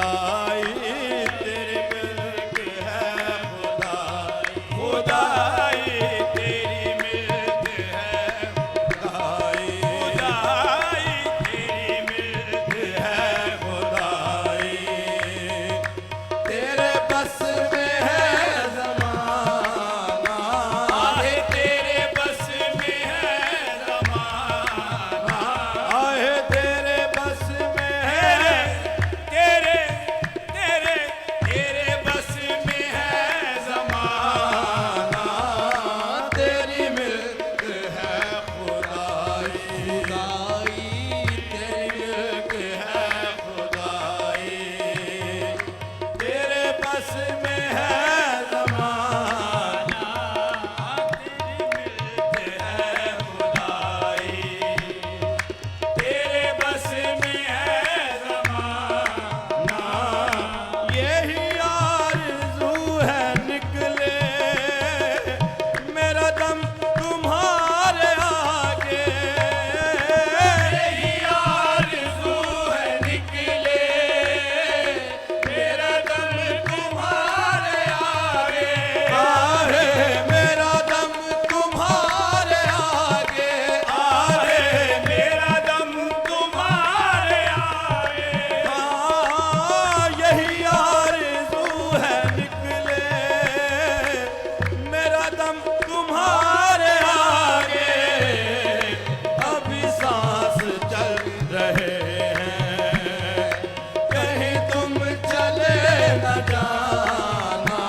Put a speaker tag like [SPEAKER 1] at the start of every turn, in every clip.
[SPEAKER 1] खुदाई तेरी मिल्क है खुदाई, खुदाई तेरी मिल्क है खुदाई, खुदाई तेरी मिल्क है खुदाई, तेरे बस में है ज़माना, आहे तेरे बस में है ज़माना, आहे तेरे बस में है, तेरे तेरे तेरे बस में है ज़माना, तेरी मिल्क है खुदाई, खुदाई तेरी मिल्क है खुदाई, तेरे बस में है ज़माना, तेरी मिल्क है खुदाई, तेरे बस में है ज़माना, यही आरज़ू है निकले मेरा दम तुम्हारे आगे, यही आरज़ू है निकले मेरा दम तुम्हारे आगे, आहे मेरा दम तुम्हारे आगे, आहे मेरा दम तुम्हारे आगे, यही आरज़ू है निकले मेरा दम तुम्हारे आगे, अभी सांस चल रहे हैं कहीं तुम चले न जाना,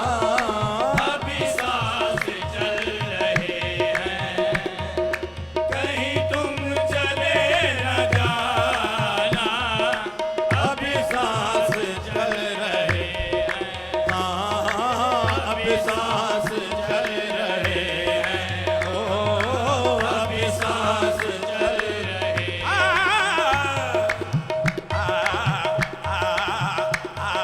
[SPEAKER 1] अभी सांस चल रहे हैं कहीं तुम चले न जाना, अभी सांस चल रहे हैं, हाँ अभी सांस चल रहे हैं, ओ अभी सांस चल रहे हैं, आ, आ, आ, आ,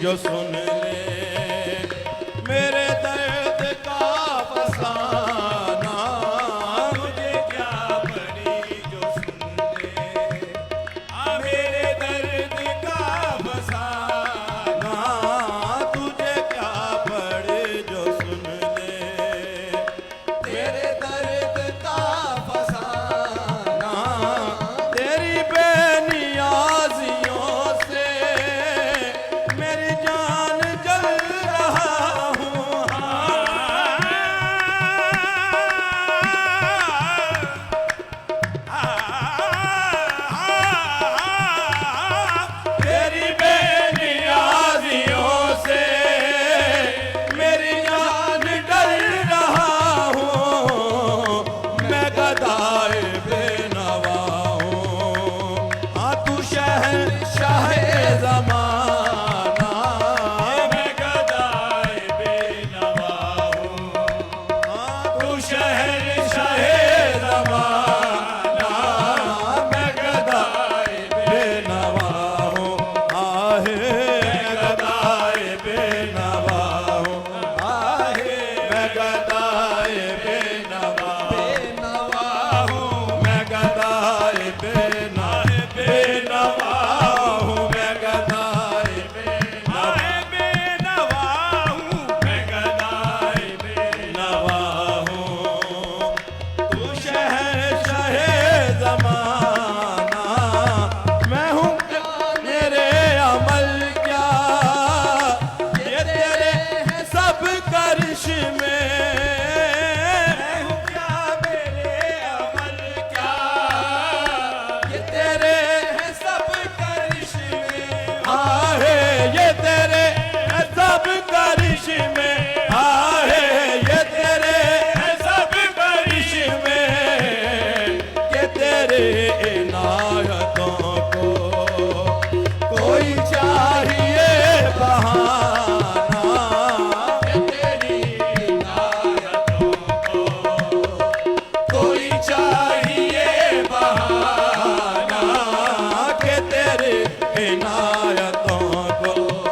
[SPEAKER 1] जो सुन ले मेरे दर्द का फसाना, मुझे क्या पड़ी जो सुन ले मेरे दर्द का फसाना, तुझे क्या पड़े जो सुन ले तेरे दर्द का फसाना, तेरी बेनियाजियों से मेरी जान जल रहा हूँ। तेरी बेनियाजियों से मेरी जान डर रहा हूँ, मैं गदाए बेनवा हूँ। हाँ तू शहंशाहे ज़माना, मैं गदाए बेनवा हूँ। हाँ तू शहंशाहे ज़माना, मैं गदाए बेनवा हूँ। आहे मैं गदाए बेनवा हूँ, आहे मैं गदाए बेनवा हूँ, मैं गदाए बेनवा हूँ, मैं गदाए बेनवा हूँ, मैं गदाए बेनवा हूँ। तू शहंशाहे ज़माना, मैं हूँ मेरे अमल क्या ये तेरे हैं सब करिश्मे, मैं हूँ क्या मेरे अमल क्या ये तेरे हैं सब करिश्मे, आहे ये तेरे हैं सब करिश्मे, आहे ये तेरे हैं सब करिश्मे, ये तेरे इनायतों को कोई चाहिए बहाना, ये तेरी इनायतों को कोई चाहिए बहाना, के तेरे इनायतों को,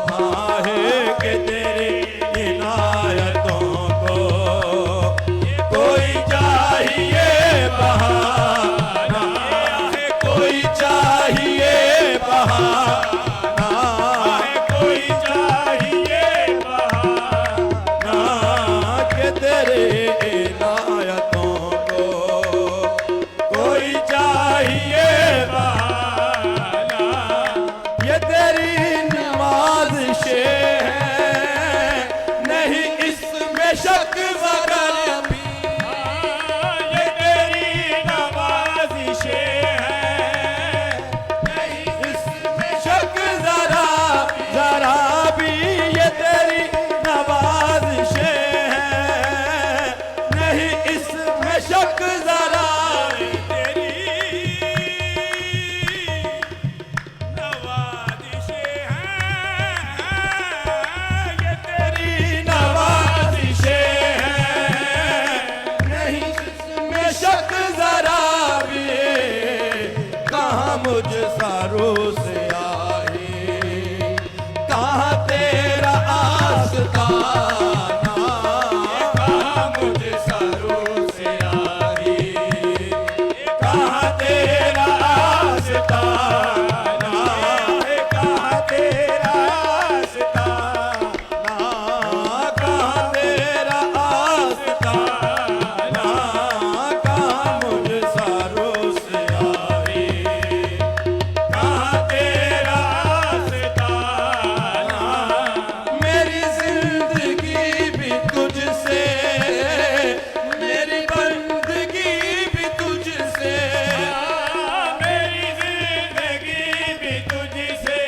[SPEAKER 1] हाँ है के तेरी इनायतों को कोई चाहिए बहाना, कोई चाहिए बहाना, कोई चाहिए बहाना, के तेरे इनायतों को कोई चाहिए बहाना, ये तेरी नवाज़िशें हैं नहीं इसमें शक मगर भी, ये तेरी नवाज़िशें हैं नहीं इसमें शक जरा जरा भी, ये तेरी नवाज़िशें हैं नहीं इसमें शक जरा, तेरी नवाज़िशें हैं, ये तेरी नवाज़िशें हैं नहीं इसमें शक जरा भी, कहाँ मुझ सारू से आई कहाँ तेरा आस्ताना, कहाँ मुझ सारू से आई कहाँ तेरा आस्ताना, कहाँ तेरा आस्ताना, कहाँ तेरा आस्ताना, कहाँ मुझ सारू से आई कहाँ तेरा आस्ताना, मेरी जिंदगी भी तुझसे मेरी बंदगी भी तुझसे, मेरी जिंदगी भी तुझसे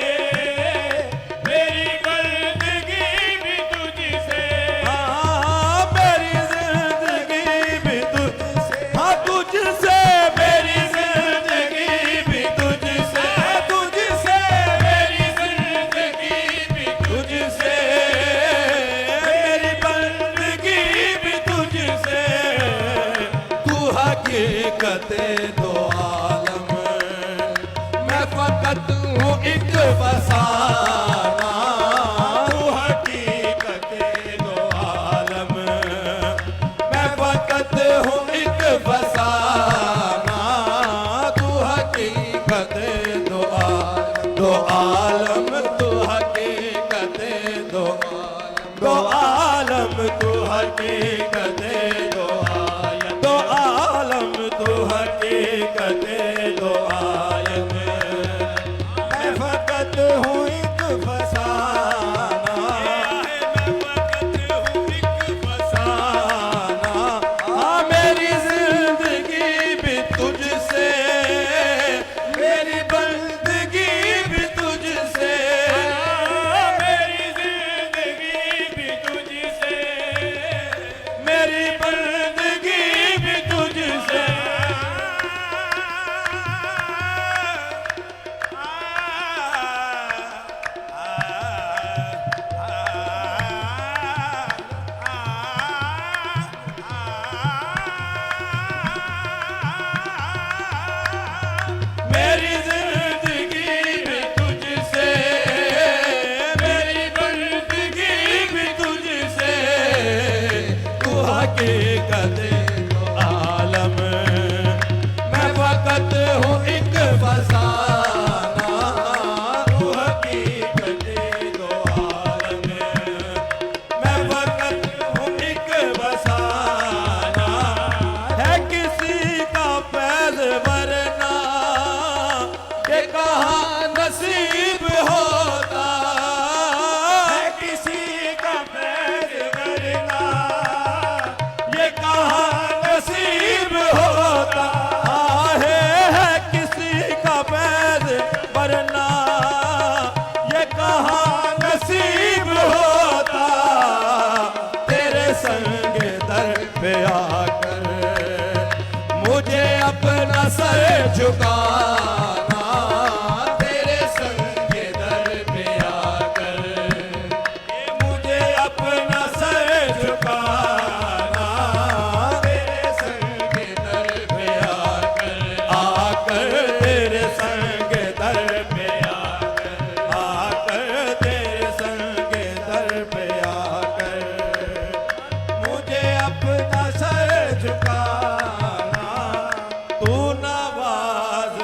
[SPEAKER 1] मेरी बंदगी भी तुझसे, हाँ मेरी जिंदगी भी तुझसे, हाँ तुझसे मेरी जिंदगी भी तुझसे, तुझसे मेरी जिंदगी भी तुझसे, मेरी बंदगी भी तुझसे, तू हकीकते दो आलम, मैं फकत हूँ एक फसाना, दो आलम तू हकीकत दो आलम तू हकीकत दो आलम मैं फकत हूँ एक फसाना मैं फकत हूँ एक फसाना हाँ मेरी जिंदगी भी तुझसे मेरी बंदगी भी तुझसे मेरी जिंदगी भी तुझसे मेरी बंदगी भी तुझसे मेरी जिंदगी भी तुझसे मेरी बंदगी भी तुझसे तू हकीकत दो आलम मैं फकत हूँ एक फसाना तू हकीकत दो आलम मैं फकत हूँ एक फसाना है किसी का फैज़ वरना ये कहाँ नसीब होता है किसी का फैज़ वरना ये कहाँ नसीब होता है किसी का फैज़ वरना ये कहाँ नसीब होता तेरे संग दर पे आकर मुझे अपना सर झुकाना तेरे संग दर पे आकर मुझे अपना सर झुकाना तेरे संग दर पे आकर तेरे संग दर पे आकर तेरे संग दर पे आकर मुझे अपना सर झुकाना तू नवाज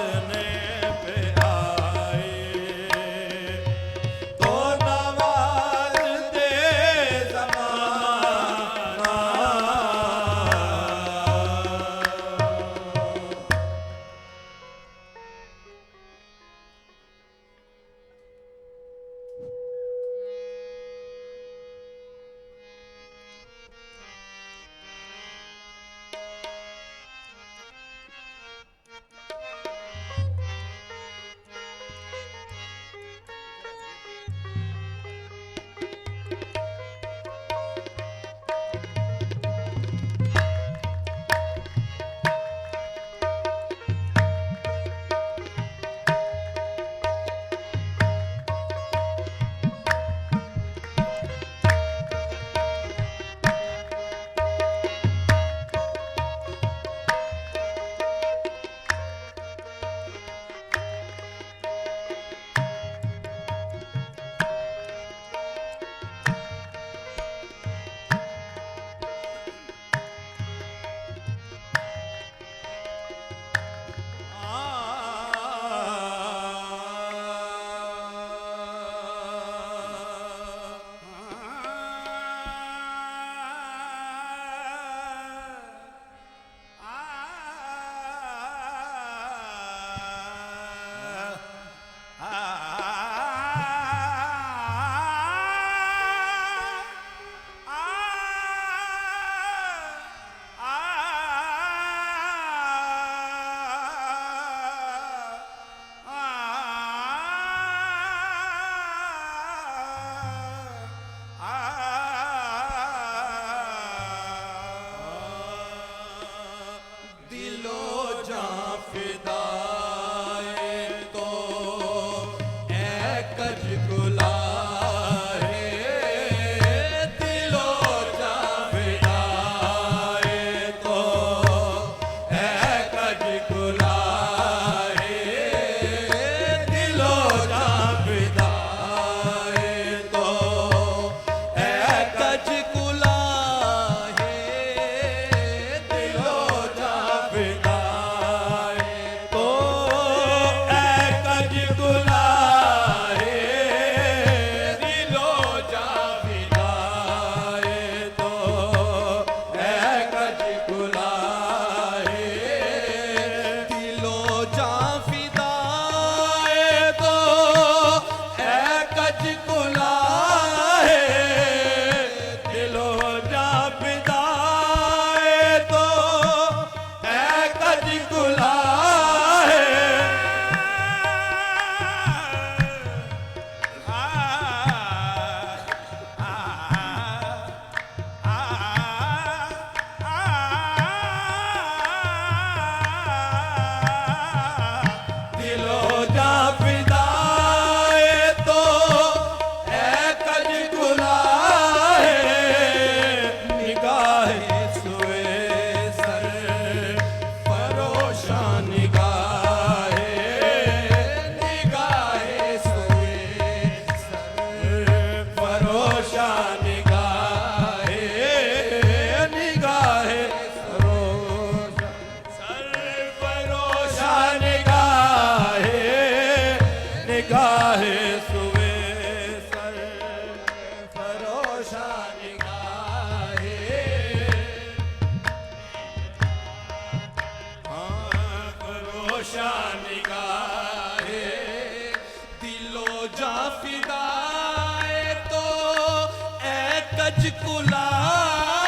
[SPEAKER 1] कच कुला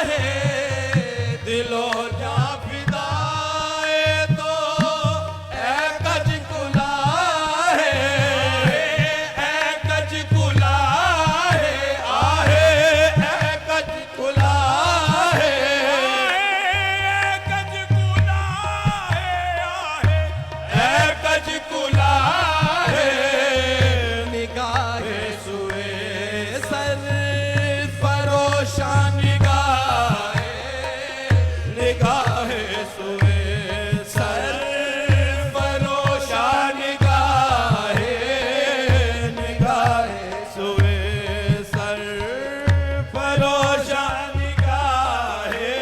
[SPEAKER 1] है दिलो जा फिदाए तो ए कच कुला है ए कच कुला है आहे ए कच कुला है ए कच कुला है आहे ए कच कुला है निगाहे सुए सर फरोशान निगाहे निगाहे सुए सर फरोशान निगाहे निगाहे सुए सर फरोशान निगाहे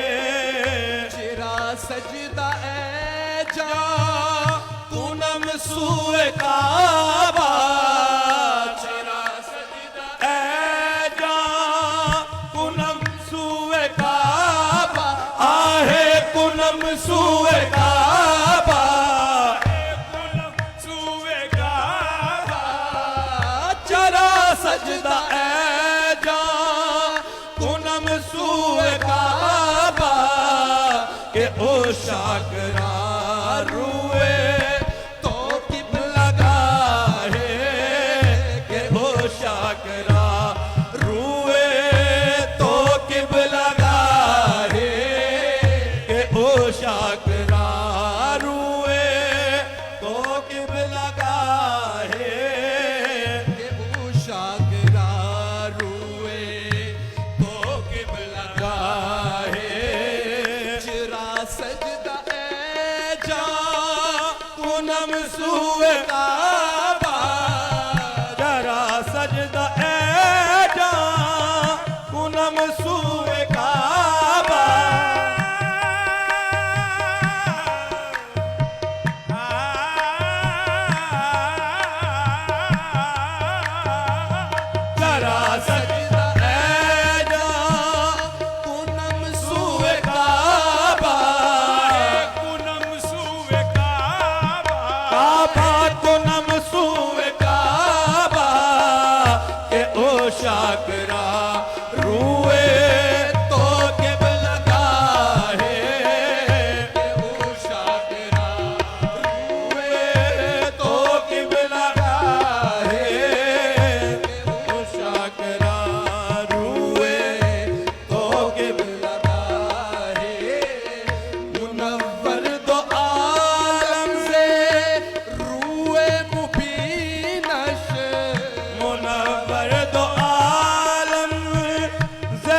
[SPEAKER 2] चिरा सजदा ए जा
[SPEAKER 1] पूनम सुए काबा चिरा सजदा ए जा पूनम सुए काबा आहे पूनम सुए काबा पूनम सुए काबा चरा सजदा ए जा पूनम सुए काबा के ओ शाकरा रुए तो किबला गाहे के ओ शाकरा रुए तो किबला गाहे के ओ शाकरा रुए तो किबला गाहे
[SPEAKER 2] के उशागरा रुए
[SPEAKER 1] तो किबला गाहे
[SPEAKER 2] चिरा सजदा ए जा
[SPEAKER 1] पूनम सुए काबा जरा सजदा ए जा पूनम सुए काबा जरा सजदा ए जा
[SPEAKER 2] पूनम
[SPEAKER 1] सुए काबा पूनम सुए काबा काबा पूनम सुए काबा के ओ शाकरा रुए तो किबला गाहे
[SPEAKER 2] के उशागरा
[SPEAKER 1] रुए तो किबला गाहे के ओ शाकरा रुए तो किबला
[SPEAKER 2] गाहे मुनव्वर दो आलम से रुए मुबीनश
[SPEAKER 1] मुनव्वर दो आलम से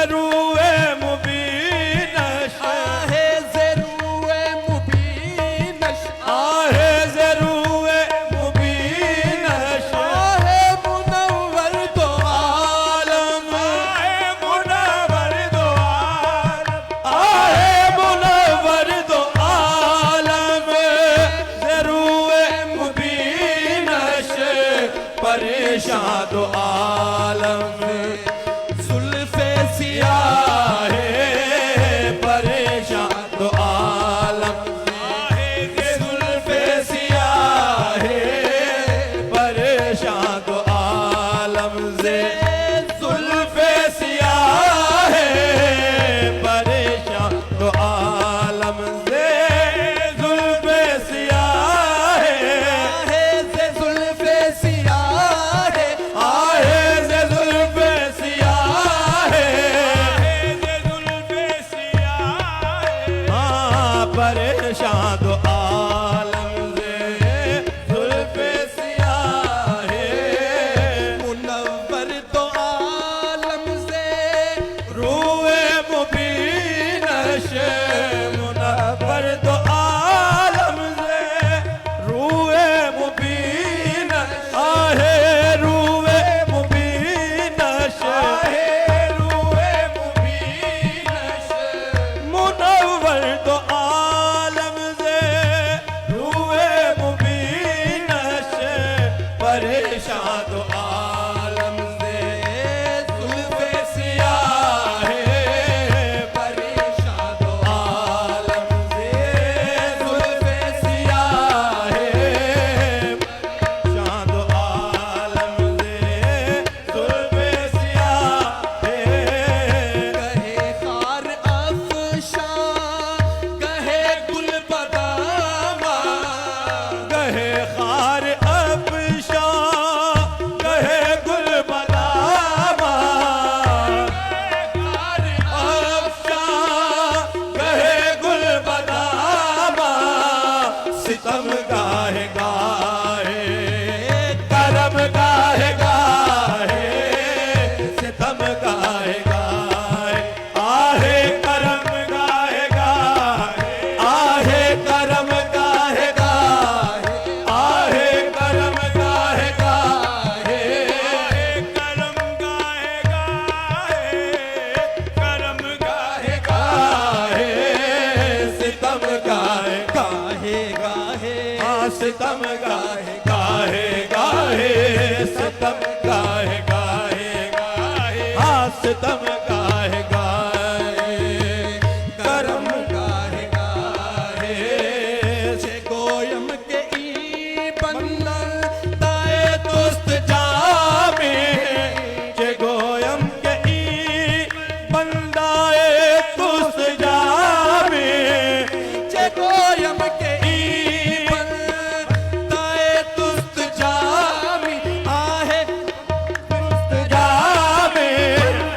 [SPEAKER 1] सितम गाहे गाहे गाहे सितम गाहे गाहे गाहे हाँ सितम गाहे गाहे करम गाहे गाहे
[SPEAKER 2] से गोयम के ई बंदन ताए दोस्त जामे
[SPEAKER 1] जे गोयम के ई बंदाए तुस जामे
[SPEAKER 2] जे गोयम के ई बंदाए दोस्त जामी आहे
[SPEAKER 1] जामे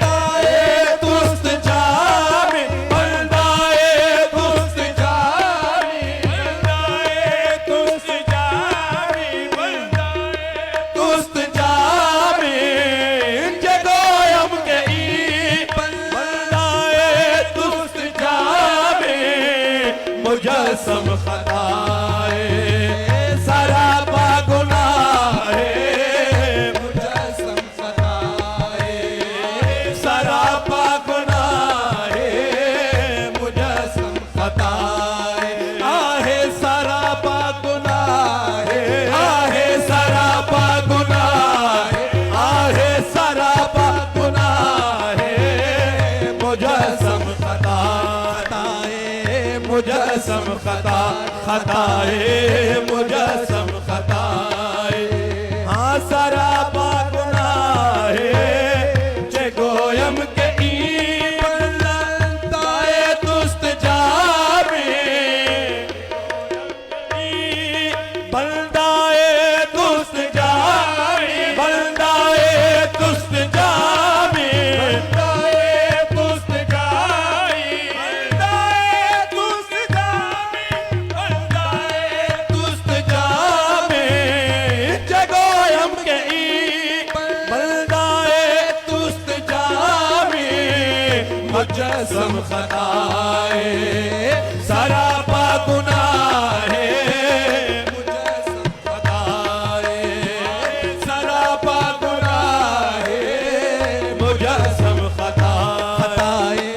[SPEAKER 2] ताए दोस्त जामी
[SPEAKER 1] बंदाए तुस
[SPEAKER 2] जामी
[SPEAKER 1] बंदाए तुस जामी बंदाए
[SPEAKER 2] दोस्त जामी
[SPEAKER 1] जे गोयम के ई बंदाए तुस जामे मुजस्सम खताए सरापा गुनाहे
[SPEAKER 2] मुजस्सम सताए
[SPEAKER 1] सरापा गुनाहे
[SPEAKER 2] मुजस्सम सताए आहे सरापा गुनाहे
[SPEAKER 1] आहे सरापा गुनाहे आहे सरापा गुनाहे मुजस्सम खताए मुजस्सम खता खताए मुजस्सम खताए हाँ सरापा गुनाहे जे गोयम के ई बंदाए दुस्त जामे बंदाए दुस्त जामे बंदाए दुस्त जामे बंदाए दुस्त जामे बंदाए दुस्त जामे बंदाए दुस्त जामे जगोयम के ई बंदाए दुस्त जामे मुजस्सम खताए सरापा गुनाहे मुजस्सम खताए सरापा गुनाहे मुजस्सम खताए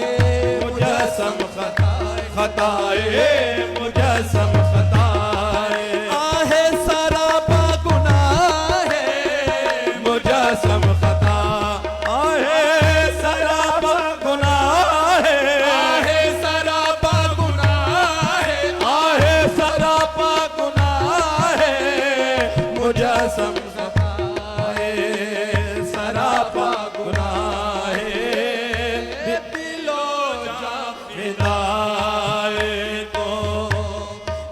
[SPEAKER 1] मुजस्सम खताए खताए मुजस्सम खताए
[SPEAKER 2] आहे सरापा गुनाहे
[SPEAKER 1] मुजस्सम खता आहे सरापा गुनाहे
[SPEAKER 2] आहे सरापा गुनाहे
[SPEAKER 1] आहे सरापा गुनाहे मुजस्सम खताए सरापा गुनाहे दिलो जा फिदाए तो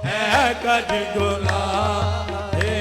[SPEAKER 1] है कज गुनाहे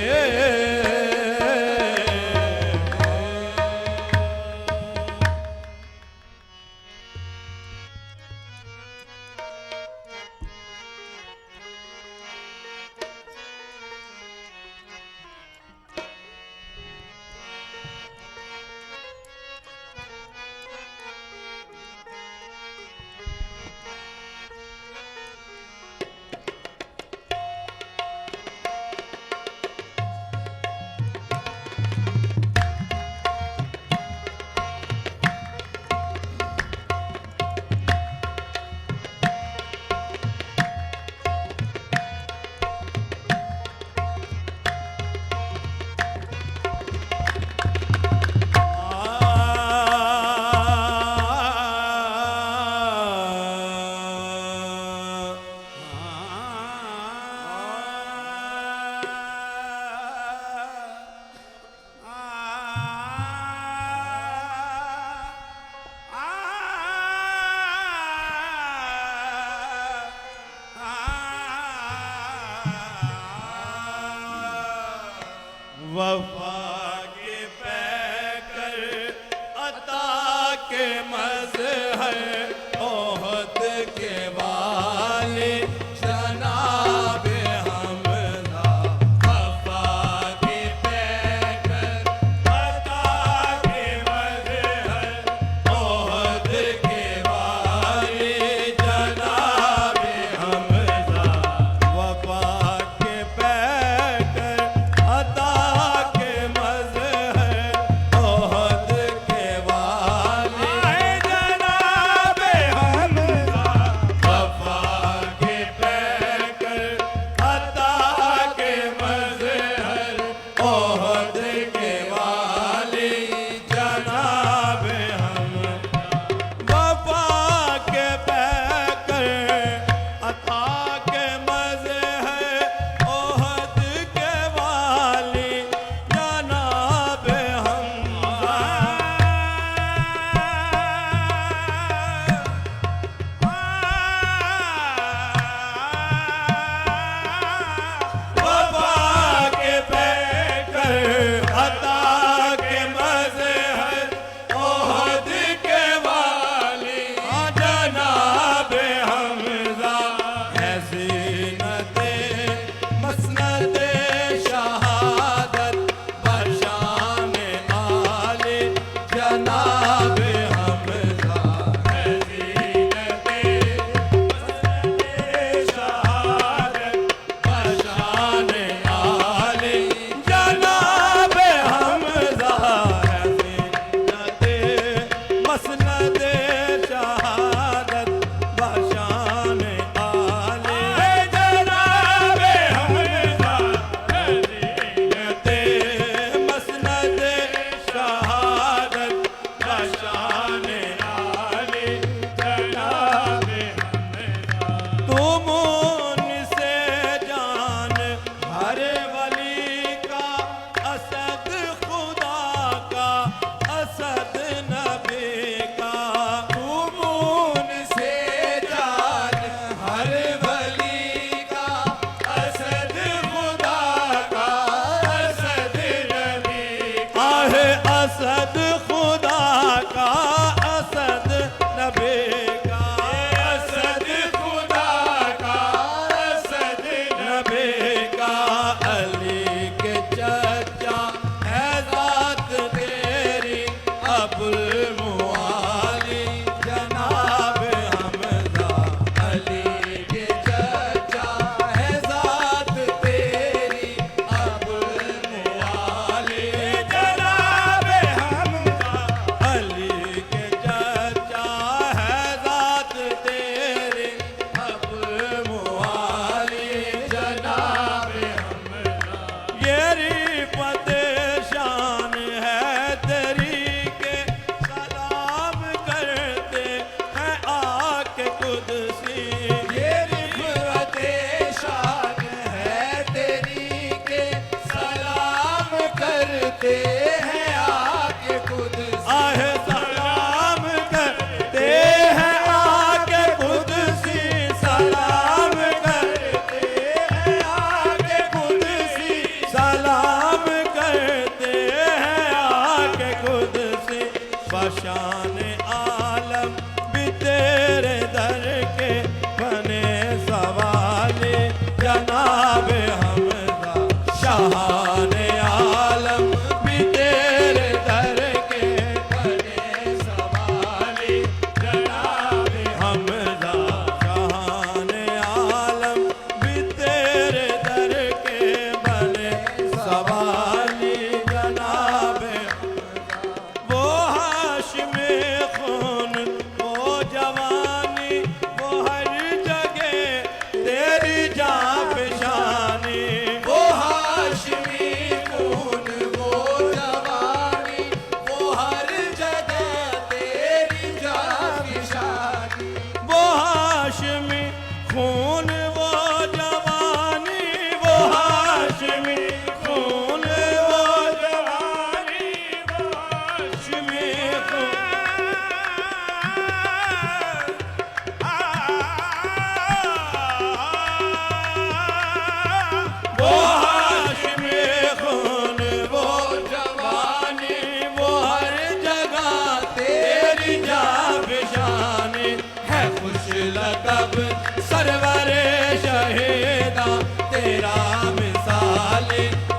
[SPEAKER 2] कब सरवरे शहीदा तेरा मिसाल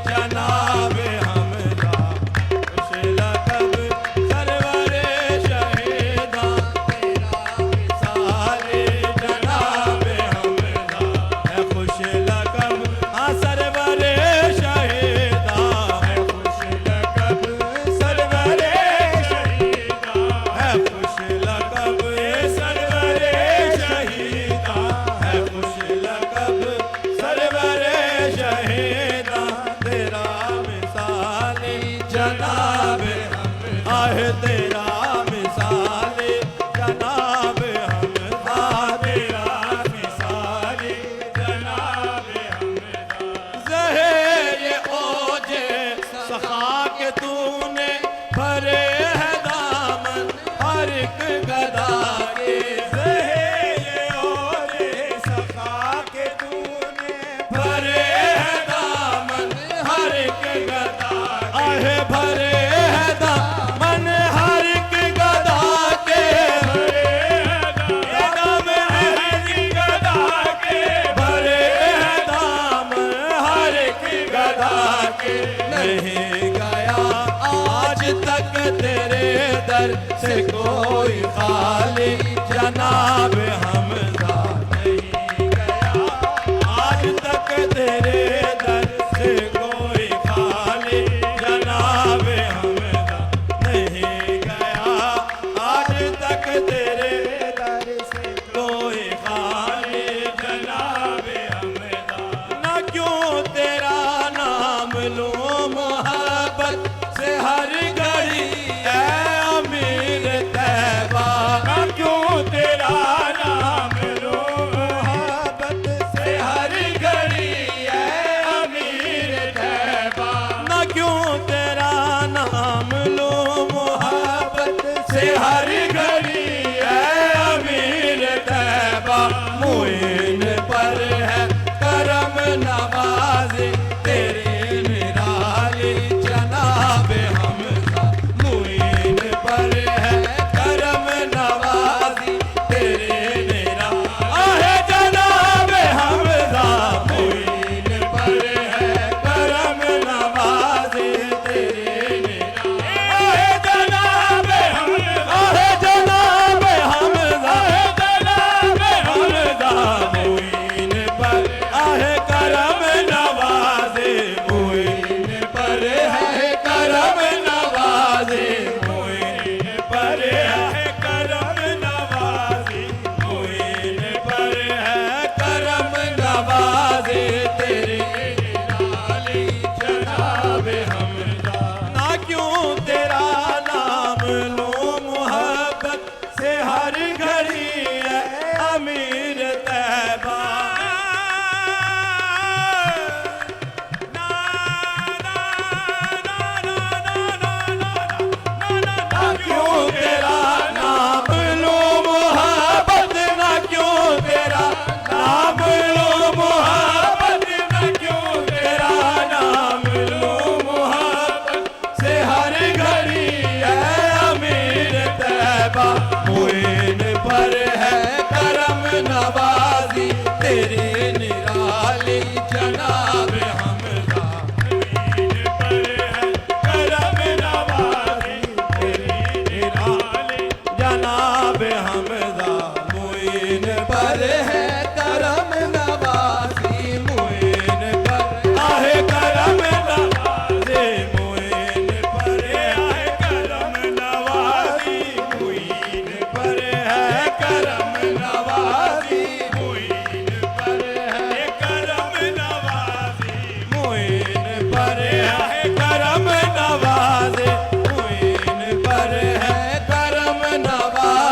[SPEAKER 2] जनाब हमदा खुश लकब सरवरे शहीदा तेरा मिसाल जनाब हमदा है खुश लकब हाँ सरवरे शहीदा है खुश लकब सरवरे शहीदा है खुश लकब सरवरे शहीदा है खुश लकब सरवरे शहीदा तेरा मिसाल जनाब आहे तेरा मिसाल जनाब हमदा तेरा मिसाल जनाब हमदा ज़हे ये ओजे सखा के तूने भरे है दामन हर एक गदा के ज़हे ये ओजे सखा के तूने भरे है दामन हर एक गदा आहे भरे है दामन हर एक गदा के भरे है दामन हर एक गदा के भरे है दामन हर एक गदा के नहीं गया आज तक तेरे दर से कोई खाली जनाब हमदा नहीं गया आज तक तेरे दर से कोई खाली जनाब हमदा नहीं गया आज तक तेरे दर से कोई खाली जनाब हमदा ना क्यों तेरा नाम लूं मोहब्बत से हर घड़ी ऐ अमीर तैबा ना क्यों तेरा नाम लूं मोहब्बत से हर घड़ी ऐ अमीर तैबा ना क्यों तेरा नाम लूं मोहब्बत से हर घड़ी ऐ अमीर तैबा मुइन पर है करम नवाज़ी तेरे निराली जनाब हमदा मुइन पर है करम नवाज़ी तेरे निराली आहे जनाब हमदा मुइन पर है करम नवाज़ी तेरे निराली आहे जनाब हमदा आहे जनाब हमदा आहे जनाब हमदा मुइन पर आहे करम नवाज़े मुइन पर है करम नवाज़े मुइन पर है करम नवाज़े मुइन पर है करम नवाज़े तेरे निराली जनाब हमदा ना क्यों तेरा नाम लूं मोहब्बत से हर घड़ी है अमीर तैबा क्यों तेरा नाम लूं मोहब्बत ना क्यों तेरा नाम लूं मोहब्बत ना क्यों तेरा नाम लूं मोहब्बत से हर घड़ी है अमीर तैबा मुइन पर है करम नवाज़ी तेरे निराली जनाब हमदा मुइन पर है करम नवाज़ी तेरे निराली जनाब हमदा मुइन पर है करम नवाज़ी मुइन पर आहे करम नवाज़ी मुइन पर आहे करम नवाज़ी मुइन पर है करम नवाज़ी मुइन पर है करम नवाज़ी मुइन पर है करम नवाज़ी मुइन पर है करम नवाज़ी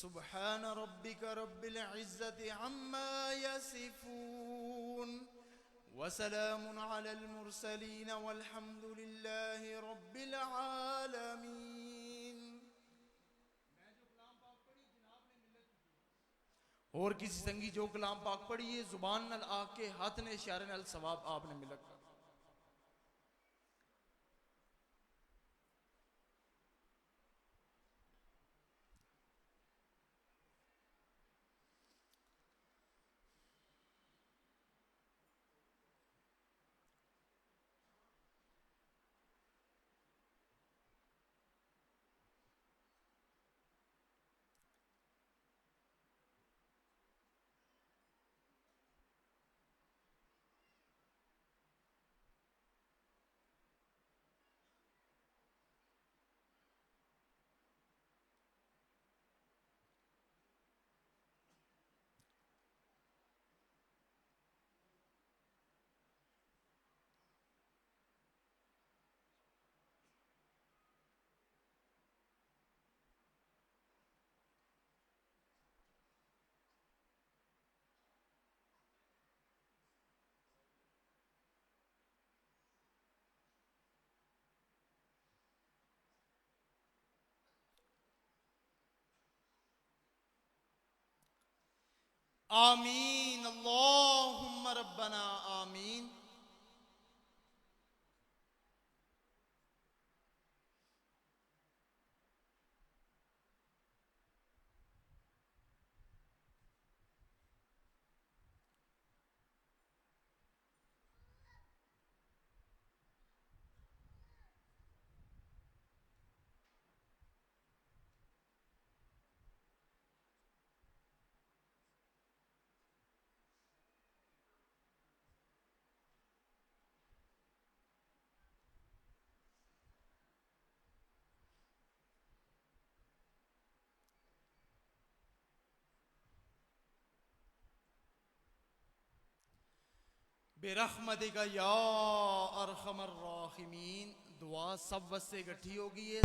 [SPEAKER 3] सुब्हान रब्बिका रब्बिल इज्जति अम्मा यसिफून वसलामुन अलल मुरसलीन वल्हम्दुलिल्लाहि रब्बिल आलमीन। और किसी संगी जो कलाम पाक पढ़िए जुबान नल आके हाथ ने इशारे नल सवाब आपने मिलक। आमीन अल्लाहुम्मा रब्बना आमीन। बेरहमतिका या अरहमर राहिमीन। दुआ सब वस्से इकट्ठी होगी है।